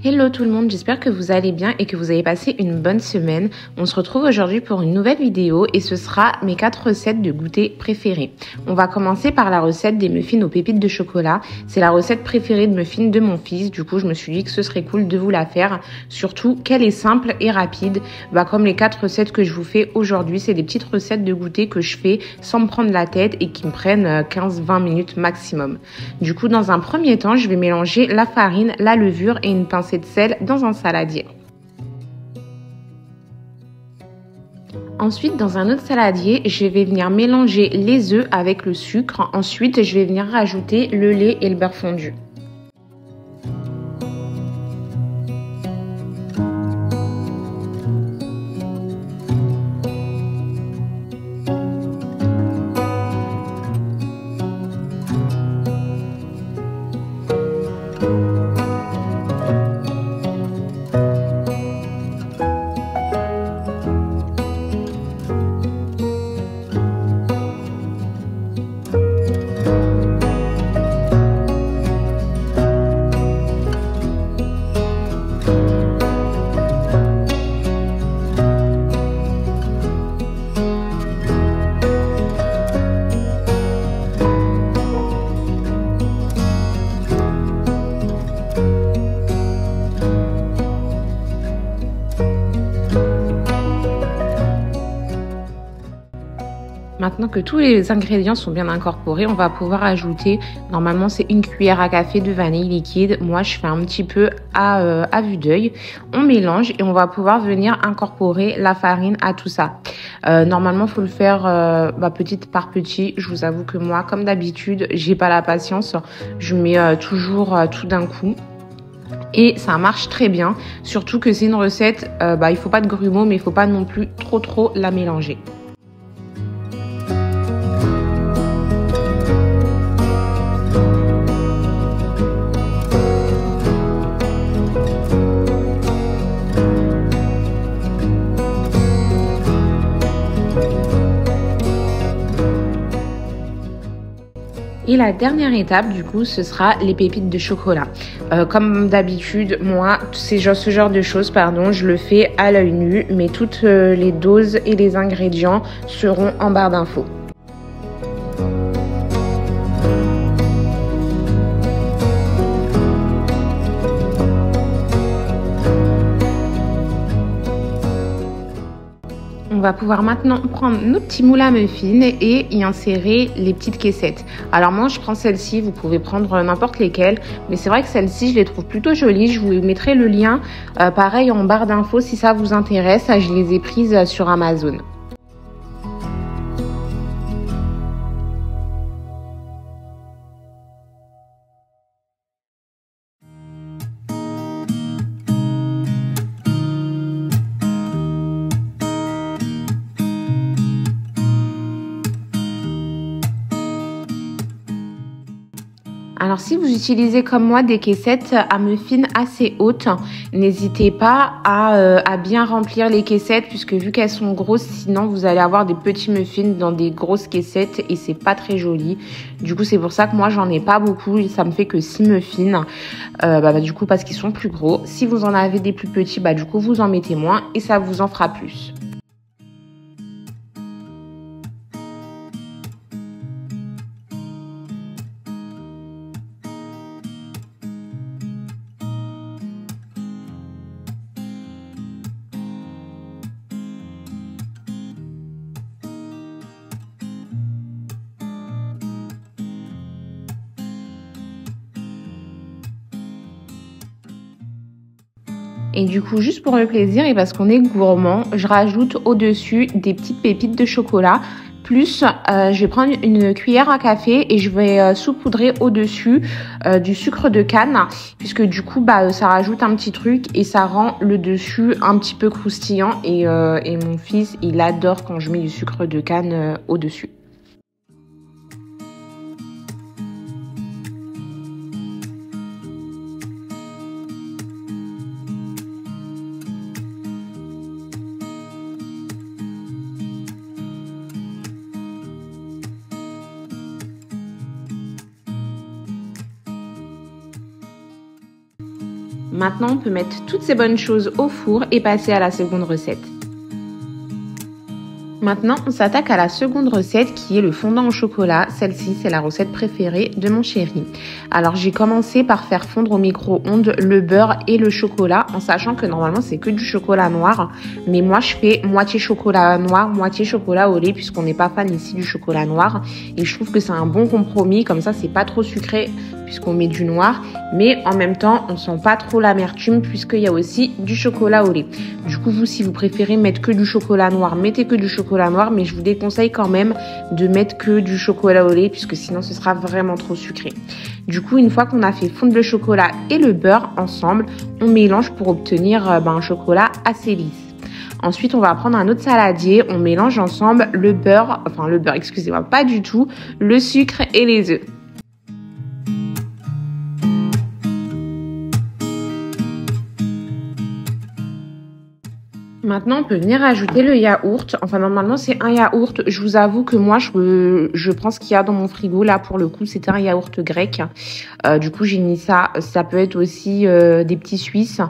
Hello tout le monde, j'espère que vous allez bien et que vous avez passé une bonne semaine. On se retrouve aujourd'hui pour une nouvelle vidéo et ce sera mes 4 recettes de goûter préférées. On va commencer par la recette des muffins aux pépites de chocolat. C'est la recette préférée de muffins de mon fils, du coup je me suis dit que ce serait cool de vous la faire. Surtout qu'elle est simple et rapide, comme les 4 recettes que je vous fais aujourd'hui. C'est des petites recettes de goûter que je fais sans me prendre la tête et qui me prennent 15-20 minutes maximum. Du coup dans un premier temps, je vais mélanger la farine, la levure et une pincée de sel dans un saladier. Ensuite, dans un autre saladier, je vais venir mélanger les œufs avec le sucre. Ensuite, je vais venir rajouter le lait et le beurre fondu. Maintenant que tous les ingrédients sont bien incorporés, on va pouvoir ajouter, normalement c'est une cuillère à café de vanille liquide. Moi je fais un petit peu à vue d'œil. On mélange et on va pouvoir venir incorporer la farine à tout ça. Normalement il faut le faire petit par petit. Je vous avoue que moi comme d'habitude j'ai pas la patience. Je mets toujours tout d'un coup. Et ça marche très bien, surtout que c'est une recette, il faut pas de grumeaux mais il faut pas non plus trop la mélanger. Et la dernière étape, du coup, ce sera les pépites de chocolat. Comme d'habitude, moi, ce genre de choses, je le fais à l'œil nu, mais toutes les doses et les ingrédients seront en barre d'infos. On va pouvoir maintenant prendre nos petits moules à muffins et y insérer les petites caissettes. Alors moi je prends celle-ci, vous pouvez prendre n'importe lesquelles, mais c'est vrai que celle-ci je les trouve plutôt jolies. Je vous mettrai le lien pareil en barre d'infos si ça vous intéresse. Je les ai prises sur Amazon. Alors si vous utilisez comme moi des caissettes à muffins assez hautes, n'hésitez pas à bien remplir les caissettes puisque vu qu'elles sont grosses, sinon vous allez avoir des petits muffins dans des grosses caissettes et c'est pas très joli. Du coup c'est pour ça que moi j'en ai pas beaucoup, ça me fait que 6 muffins, du coup parce qu'ils sont plus gros. Si vous en avez des plus petits, du coup vous en mettez moins et ça vous en fera plus. Et du coup, juste pour le plaisir et parce qu'on est gourmand, je rajoute au-dessus des petites pépites de chocolat. Plus, je vais prendre une cuillère à café et je vais saupoudrer au-dessus du sucre de canne. Puisque du coup, ça rajoute un petit truc et ça rend le dessus un petit peu croustillant. Et mon fils, il adore quand je mets du sucre de canne au-dessus. Maintenant, on peut mettre toutes ces bonnes choses au four et passer à la seconde recette. Maintenant, on s'attaque à la seconde recette qui est le fondant au chocolat. Celle-ci, c'est la recette préférée de mon chéri. Alors, j'ai commencé par faire fondre au micro-ondes le beurre et le chocolat en sachant que normalement, c'est que du chocolat noir. Mais moi, je fais moitié chocolat noir, moitié chocolat au lait puisqu'on n'est pas fan ici du chocolat noir. Et je trouve que c'est un bon compromis. Comme ça, c'est pas trop sucré puisqu'on met du noir. Mais en même temps, on sent pas trop l'amertume puisqu'il y a aussi du chocolat au lait. Du coup, vous, si vous préférez mettre que du chocolat noir, mettez que du chocolat noir, mais je vous déconseille quand même de mettre que du chocolat au lait puisque sinon ce sera vraiment trop sucré. Du coup, une fois qu'on a fait fondre le chocolat et le beurre ensemble, on mélange pour obtenir un chocolat assez lisse. Ensuite, on va prendre un autre saladier, on mélange ensemble le beurre, excusez-moi, pas du tout, le sucre et les œufs. Maintenant, on peut venir ajouter le yaourt. Enfin, normalement, c'est un yaourt. Je vous avoue que moi, je prends ce qu'il y a dans mon frigo. Là, pour le coup, c'était un yaourt grec. Du coup, j'ai mis ça. Ça peut être aussi des petits Suisses.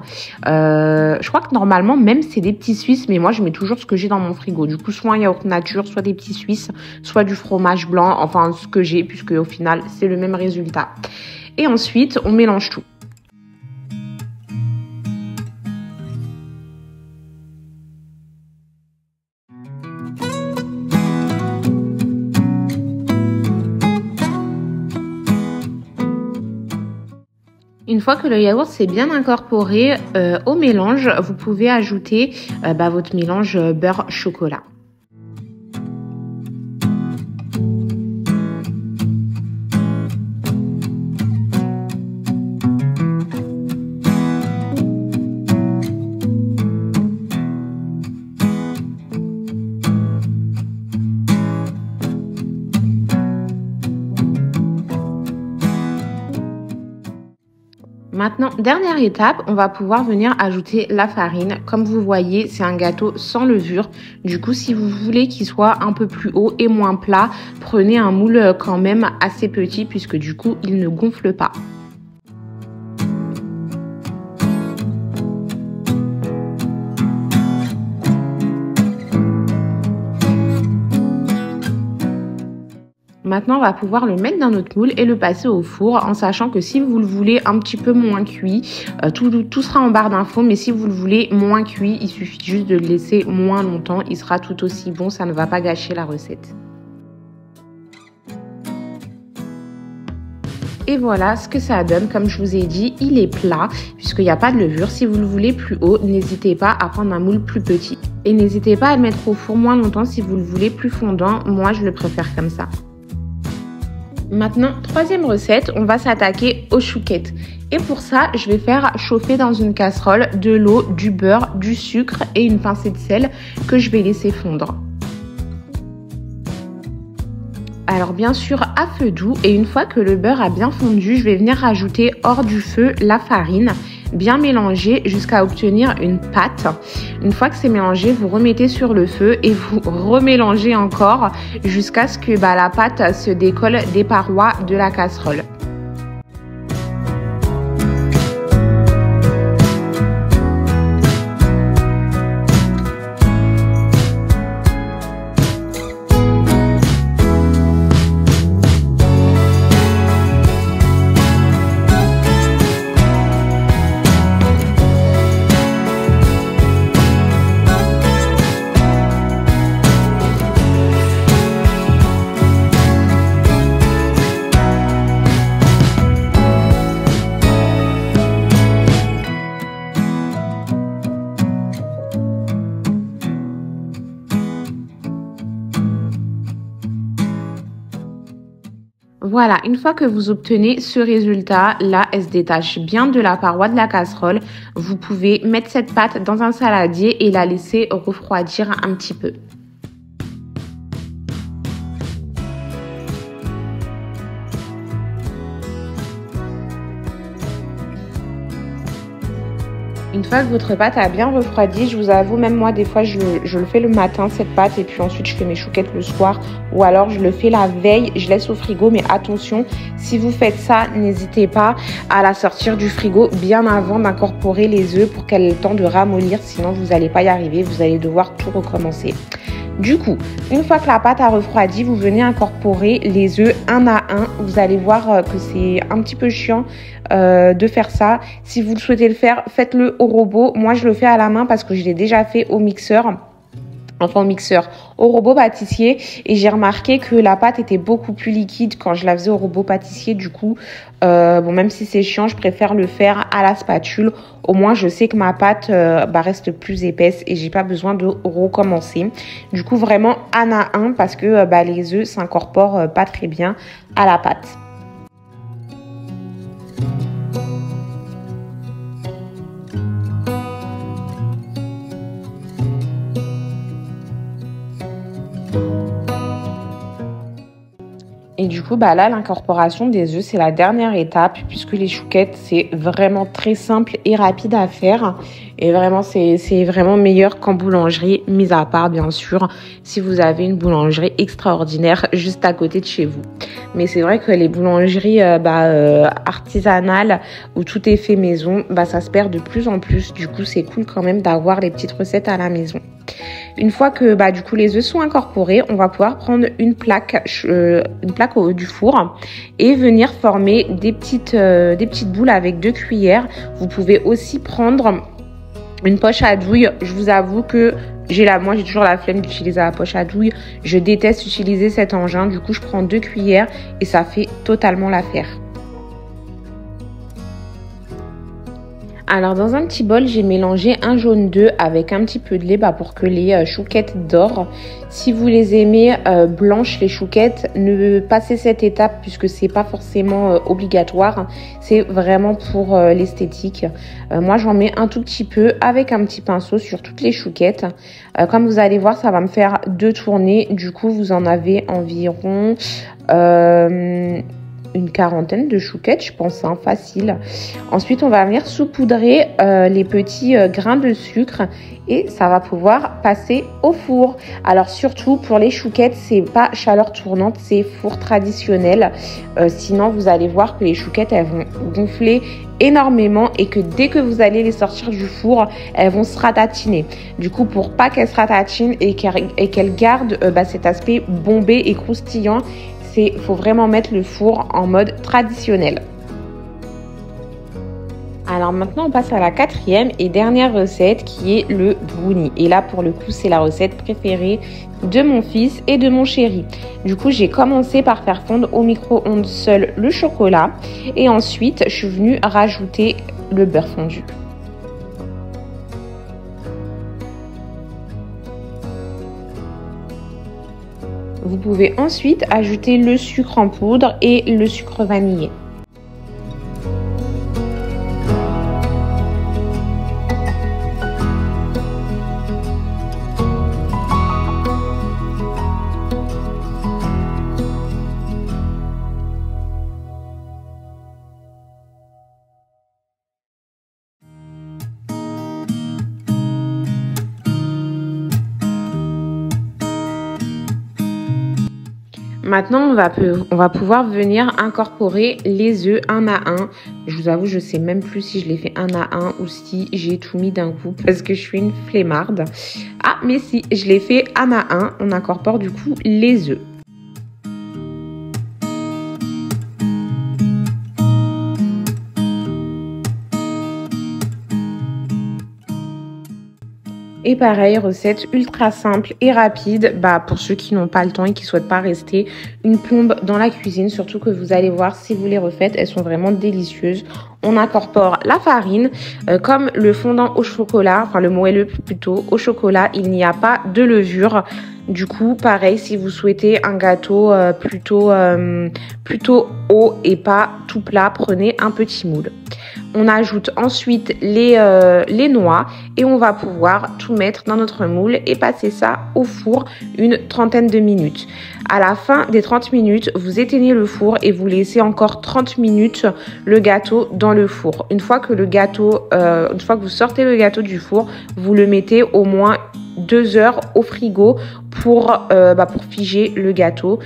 Je crois que normalement, même, c'est des petits Suisses. Mais moi, je mets toujours ce que j'ai dans mon frigo. Du coup, soit un yaourt nature, soit des petits Suisses, soit du fromage blanc. Enfin, ce que j'ai, puisque au final, c'est le même résultat. Et ensuite, on mélange tout. Une fois que le yaourt s'est bien incorporé au mélange, vous pouvez ajouter votre mélange beurre-chocolat. Maintenant, dernière étape, on va pouvoir venir ajouter la farine. Comme vous voyez, c'est un gâteau sans levure. Du coup, si vous voulez qu'il soit un peu plus haut et moins plat, prenez un moule quand même assez petit puisque du coup, il ne gonfle pas. Maintenant, on va pouvoir le mettre dans notre moule et le passer au four en sachant que si vous le voulez un petit peu moins cuit, tout sera en barre d'infos, mais si vous le voulez moins cuit, il suffit juste de le laisser moins longtemps, il sera tout aussi bon, ça ne va pas gâcher la recette. Et voilà ce que ça donne. Comme je vous ai dit, il est plat puisqu'il n'y a pas de levure. Si vous le voulez plus haut, n'hésitez pas à prendre un moule plus petit. Et n'hésitez pas à le mettre au four moins longtemps si vous le voulez plus fondant. Moi, je le préfère comme ça. Maintenant, troisième recette, on va s'attaquer aux chouquettes. Et pour ça, je vais faire chauffer dans une casserole de l'eau, du beurre, du sucre et une pincée de sel que je vais laisser fondre. Alors bien sûr à feu doux, et une fois que le beurre a bien fondu, je vais venir rajouter hors du feu la farine, bien mélanger jusqu'à obtenir une pâte. Une fois que c'est mélangé, vous remettez sur le feu et vous remélangez encore jusqu'à ce que la pâte se décolle des parois de la casserole. Voilà, une fois que vous obtenez ce résultat, là, elle se détache bien de la paroi de la casserole. Vous pouvez mettre cette pâte dans un saladier et la laisser refroidir un petit peu. Une fois que votre pâte a bien refroidi, je vous avoue, même moi, des fois, je le fais le matin, cette pâte, et puis ensuite, je fais mes chouquettes le soir, ou alors je le fais la veille, je laisse au frigo. Mais attention, si vous faites ça, n'hésitez pas à la sortir du frigo bien avant d'incorporer les œufs pour qu'elle ait le temps de ramollir, sinon vous n'allez pas y arriver, vous allez devoir tout recommencer. Du coup, une fois que la pâte a refroidi, vous venez incorporer les œufs un à un. Vous allez voir que c'est un petit peu chiant de faire ça. Si vous souhaitez le faire, faites-le au robot. Moi, je le fais à la main parce que je l'ai déjà fait au mixeur. Enfin au robot pâtissier, et j'ai remarqué que la pâte était beaucoup plus liquide quand je la faisais au robot pâtissier. Du coup, bon, même si c'est chiant, je préfère le faire à la spatule. Au moins, je sais que ma pâte reste plus épaisse et j'ai pas besoin de recommencer. Du coup, vraiment un à un parce que les œufs s'incorporent pas très bien à la pâte. Et du coup, là, l'incorporation des œufs, c'est la dernière étape puisque les chouquettes, c'est vraiment très simple et rapide à faire. Et vraiment, c'est vraiment meilleur qu'en boulangerie, mis à part, bien sûr, si vous avez une boulangerie extraordinaire juste à côté de chez vous. Mais c'est vrai que les boulangeries artisanales où tout est fait maison, ça se perd de plus en plus. Du coup, c'est cool quand même d'avoir les petites recettes à la maison. Une fois que du coup les œufs sont incorporés, on va pouvoir prendre une plaque au haut du four et venir former des petites boules avec 2 cuillères. Vous pouvez aussi prendre une poche à douille. Je vous avoue que moi j'ai toujours la flemme d'utiliser la poche à douille. Je déteste utiliser cet engin. Du coup, je prends 2 cuillères et ça fait totalement l'affaire. Alors dans un petit bol, j'ai mélangé un jaune d'œuf avec un petit peu de lait pour que les chouquettes dorent. Si vous les aimez blanches, les chouquettes, ne passez cette étape puisque c'est pas forcément obligatoire. C'est vraiment pour l'esthétique. Moi j'en mets un tout petit peu avec un petit pinceau sur toutes les chouquettes. Comme vous allez voir, ça va me faire 2 tournées. Du coup, vous en avez environ une quarantaine de chouquettes, je pense, facile. Ensuite, on va venir saupoudrer les petits grains de sucre et ça va pouvoir passer au four. Alors surtout pour les chouquettes, c'est pas chaleur tournante, c'est four traditionnel. Sinon, vous allez voir que les chouquettes, elles vont gonfler énormément et que dès que vous allez les sortir du four, elles vont se ratatiner. Du coup, pour pas qu'elles se ratatinent et qu'elles gardent cet aspect bombé et croustillant, il faut vraiment mettre le four en mode traditionnel. Alors maintenant, on passe à la 4e et dernière recette qui est le brownie. Et là, pour le coup, c'est la recette préférée de mon fils et de mon chéri. Du coup, j'ai commencé par faire fondre au micro-ondes seul le chocolat. Et ensuite, je suis venue rajouter le beurre fondu. Vous pouvez ensuite ajouter le sucre en poudre et le sucre vanillé. Maintenant, on va pouvoir venir incorporer les œufs un à un. Je vous avoue, je sais même plus si je les fais un à un ou si j'ai tout mis d'un coup parce que je suis une flemmarde. Ah, mais si, je les fais un à un. On incorpore du coup les œufs. Et pareil, recette ultra simple et rapide, pour ceux qui n'ont pas le temps et qui souhaitent pas rester une plombe dans la cuisine. Surtout que vous allez voir, si vous les refaites, elles sont vraiment délicieuses. On incorpore la farine, comme le fondant au chocolat, enfin le moelleux plutôt au chocolat, il n'y a pas de levure. Du coup, pareil, si vous souhaitez un gâteau plutôt haut et pas tout plat, prenez un petit moule. On ajoute ensuite les noix et on va pouvoir tout mettre dans notre moule et passer ça au four une trentaine de minutes. À la fin des 30 minutes, vous éteignez le four et vous laissez encore 30 minutes le gâteau dans le four. Une fois que vous sortez le gâteau du four, vous le mettez au moins 2 heures au frigo pour figer le gâteau.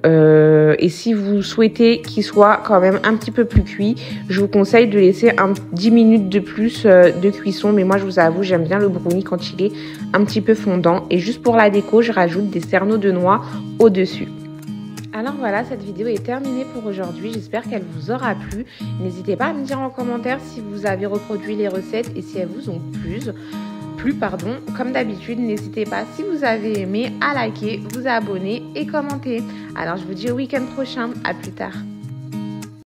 Et si vous souhaitez qu'il soit quand même un petit peu plus cuit, je vous conseille de laisser 10 minutes de plus de cuisson. Mais moi, je vous avoue, j'aime bien le brownie quand il est un petit peu fondant. Et juste pour la déco, je rajoute des cerneaux de noix au-dessus. Alors voilà, cette vidéo est terminée pour aujourd'hui. J'espère qu'elle vous aura plu. N'hésitez pas à me dire en commentaire si vous avez reproduit les recettes et si elles vous ont plu. Comme d'habitude, n'hésitez pas, si vous avez aimé, à liker, vous abonner et commenter. Alors je vous dis au week-end prochain, à plus tard.